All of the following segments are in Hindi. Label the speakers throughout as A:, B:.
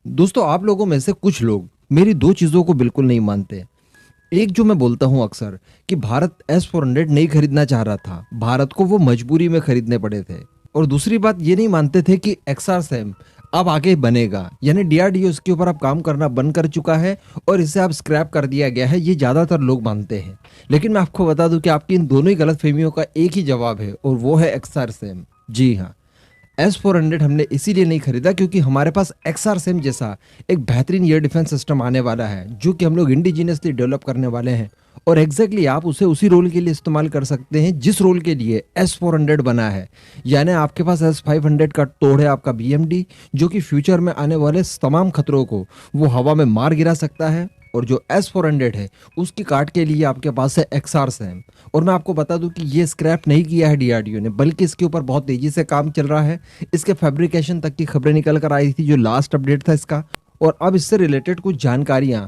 A: दोस्तों, आप लोगों में से कुछ लोग मेरी दो चीज़ों को बिल्कुल नहीं मानते। एक जो मैं बोलता हूँ अक्सर कि भारत S-400 नहीं खरीदना चाह रहा था, भारत को वो मजबूरी में खरीदने पड़े थे। और दूसरी बात ये नहीं मानते थे कि XR-SAM अब आगे बनेगा, यानी DRDO इसके ऊपर अब काम करना बंद कर चुका है और इसे अब स्क्रैप कर दिया गया है, ये ज़्यादातर लोग मानते हैं। लेकिन मैं आपको बता दूं कि आपकी इन दोनों ही गलतफहमियों का एक ही जवाब है और वो है XR-SAM। जी हाँ, S-400 हमने इसीलिए नहीं खरीदा क्योंकि हमारे पास XR-SAM जैसा एक बेहतरीन एयर डिफेंस सिस्टम आने वाला है जो कि हम लोग इंडिजिनियसली डेवलप करने वाले हैं। और एग्जैक्टली आप उसे उसी रोल के लिए इस्तेमाल कर सकते हैं जिस रोल के लिए S-400 बना है। यानी आपके पास S-500 का तोड़ है, आपका BMD, जो कि फ्यूचर में आने वाले तमाम खतरों को वो हवा में मार गिरा सकता है। और जो S-400 है उसकी काट के लिए आपके पास है XR-SAM। और मैं आपको बता दूं कि ये स्क्रैप नहीं किया है DRDO ने, बल्कि इसके ऊपर बहुत तेजी से काम चल रहा है। इसके फैब्रिकेशन तक की खबरें निकल कर आई थी जो लास्ट अपडेट था इसका। और अब इससे रिलेटेड कुछ जानकारियां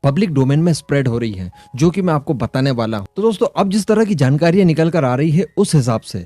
A: पब्लिक डोमेन में स्प्रेड हो रही है जो कि मैं आपको बताने वाला हूं। तो दोस्तों, अब जिस तरह की जानकारियां निकल कर आ रही है उस हिसाब से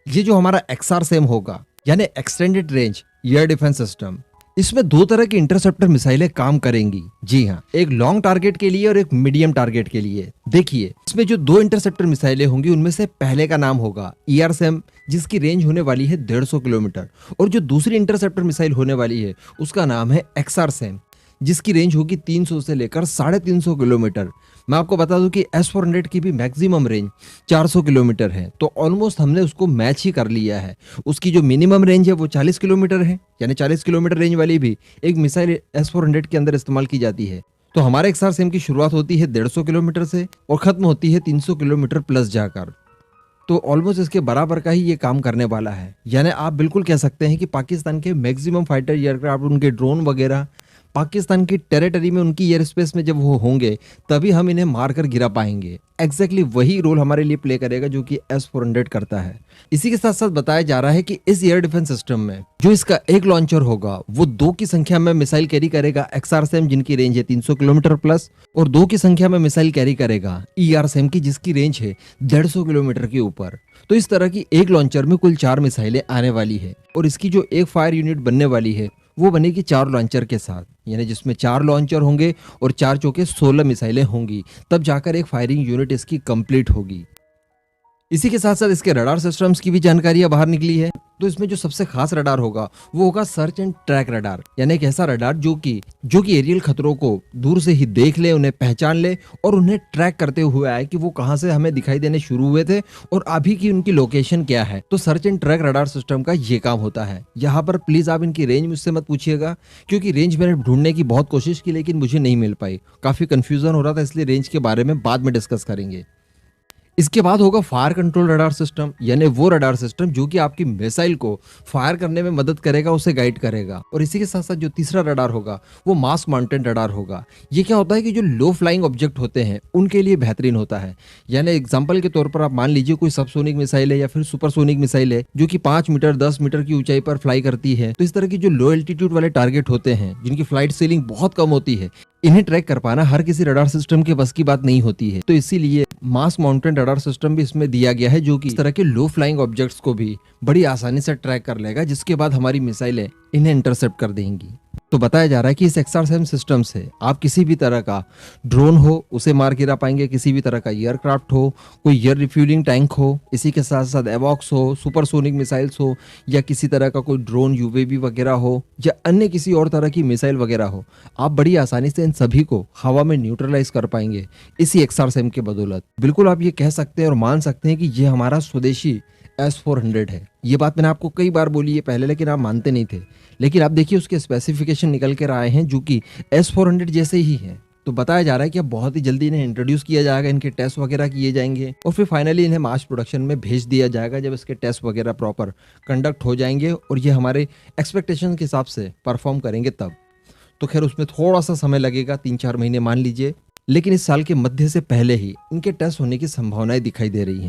A: ये जो हमारा XR-SAM होगा, यानी extended range air defence system, इसमें दो तरह की इंटरसेप्टर मिसाइलें काम करेंगी। जी हाँ, एक लॉन्ग टारगेट के लिए और एक मीडियम टारगेट के लिए। देखिए, इसमें जो दो इंटरसेप्टर मिसाइलें होंगी उनमें से पहले का नाम होगा ER-SAM, जिसकी रेंज होने वाली है 150 किलोमीटर। और जो दूसरी इंटरसेप्टर मिसाइल होने वाली है उसका नाम है XR-SAM, जिसकी रेंज होगी 300 से लेकर 350 किलोमीटर। मैं आपको बता दूं कि S-400 की भी मैक्सिमम रेंज 400 किलोमीटर है, तो ऑलमोस्ट हमने उसको मैच ही कर लिया है। उसकी जो मिनिमम रेंज है वो 40 किलोमीटर है, यानी 40 किलोमीटर रेंज वाली भी एक मिसाइल S-400 के अंदर इस्तेमाल की जाती है। तो हमारे XR-SAM की शुरुआत होती है 150 किलोमीटर से और खत्म होती है 300 किलोमीटर प्लस जाकर। तो ऑलमोस्ट इसके बराबर का ही ये काम करने वाला है। यानी आप बिल्कुल कह सकते हैं कि पाकिस्तान के मैक्सिमम फाइटर एयरक्राफ्ट, उनके ड्रोन वगैरह पाकिस्तान की टेरिटरी में, उनकी एयर स्पेस में जब वो होंगे तभी हम इन्हें मारकर गिरा पाएंगे। एग्जैक्टली वही रोल हमारे लिए प्ले करेगा जो कि S-400 करता है। इसी के साथ साथ बताया जा रहा है कि इस एयर डिफेंस सिस्टम में जो इसका एक लॉन्चर होगा वो 2 की संख्या में मिसाइल कैरी करेगा XR-SAM, जिनकी रेंज है 300 किलोमीटर प्लस, और 2 की संख्या में मिसाइल कैरी करेगा ER-SAM की, जिसकी रेंज है 150 किलोमीटर के ऊपर। तो इस तरह की एक लॉन्चर में कुल 4 मिसाइलें आने वाली है और इसकी जो एक फायर यूनिट बनने वाली है वो बनेगी 4 लॉन्चर के साथ, यानी जिसमें 4 लॉन्चर होंगे और 4 चौके 16 मिसाइलें होंगी। तब जाकर एक फायरिंग यूनिट इसकी कंप्लीट होगी। इसी के साथ साथ इसके रडार सिस्टम्स की भी जानकारियां बाहर निकली है। तो इसमें जो सबसे खास रडार होगा वो होगा सर्च एंड ट्रैक रडार, यानी एक ऐसा रडार जो कि एरियल खतरों को दूर से ही देख ले, उन्हें पहचान ले और उन्हें ट्रैक करते हुए आए कि वो कहां से हमें दिखाई देने शुरू हुए थे और अभी की उनकी लोकेशन क्या है। तो search and track radar system का ये काम होता है। यहाँ पर प्लीज आप इनकी रेंज मुझसे मत पूछिएगा, क्योंकि रेंज मैंने ढूंढने की बहुत कोशिश की लेकिन मुझे नहीं मिल पाई, काफी कंफ्यूजन हो रहा था, इसलिए रेंज के बारे में बाद में डिस्कस करेंगे। इसके बाद होगा फायर कंट्रोल रडार सिस्टम, यानी वो रडार सिस्टम जो कि आपकी मिसाइल को फायर करने में मदद करेगा, उसे गाइड करेगा। और इसी के साथ साथ जो तीसरा रडार होगा वो मास माउंटेन रडार होगा। ये क्या होता है कि जो लो फ्लाइंग ऑब्जेक्ट होते हैं उनके लिए बेहतरीन होता है। यानी एग्जांपल के तौर पर आप मान लीजिए कोई सबसोनिक मिसाइल है या फिर सुपरसोनिक मिसाइल है जो कि 5 मीटर 10 मीटर की ऊंचाई पर फ्लाई करती है। तो इस तरह की जो लो एल्टीट्यूड वाले टारगेट होते हैं जिनकी फ्लाइट सीलिंग बहुत कम होती है, इन्हें ट्रैक कर पाना हर किसी रडार सिस्टम के बस की बात नहीं होती है। तो इसीलिए मास माउंटेन रडार सिस्टम भी इसमें दिया गया है जो कि इस तरह के लो फ्लाइंग ऑब्जेक्ट्स को भी बड़ी आसानी से ट्रैक कर लेगा, जिसके बाद हमारी मिसाइलें इन्हें इंटरसेप्ट कर देंगी। तो बताया जा रहा है कि इस XR-SAM सिस्टम से आप किसी भी तरह का ड्रोन हो उसे मार गिरा पाएंगे, किसी भी तरह का एयरक्राफ्ट हो, कोई एयर रिफ्यूलिंग टैंक हो, इसी के साथ साथ एवॉक्स हो, सुपरसोनिक मिसाइल्स हो, या किसी तरह का कोई ड्रोन UAV वगैरह हो, या अन्य किसी और तरह की मिसाइल वगैरह हो, आप बड़ी आसानी से इन सभी को हवा में न्यूट्रलाइज कर पाएंगे इसी XR-SAM के बदौलत। बिल्कुल आप ये कह सकते हैं और मान सकते हैं कि ये हमारा स्वदेशी S-400 है। ये बात मैंने आपको कई बार बोली है पहले, लेकिन आप मानते नहीं थे। लेकिन आप देखिए उसके स्पेसिफिकेशन निकल कर आए हैं जो कि S-400 जैसे ही हैं। तो बताया जा रहा है कि अब बहुत ही जल्दी इन्हें इंट्रोड्यूस किया जाएगा, इनके टेस्ट वगैरह किए जाएंगे और फिर फाइनली इन्हें मास प्रोडक्शन में भेज दिया जाएगा जब इसके टेस्ट वगैरह प्रॉपर कंडक्ट हो जाएंगे और ये हमारे एक्सपेक्टेशन के हिसाब से परफॉर्म करेंगे तब। तो खैर उसमें थोड़ा सा समय लगेगा, 3-4 महीने मान लीजिए, लेकिन इस साल के मध्य से पहले ही इनके टेस्ट होने की संभावनाएं दिखाई दे रही हैं।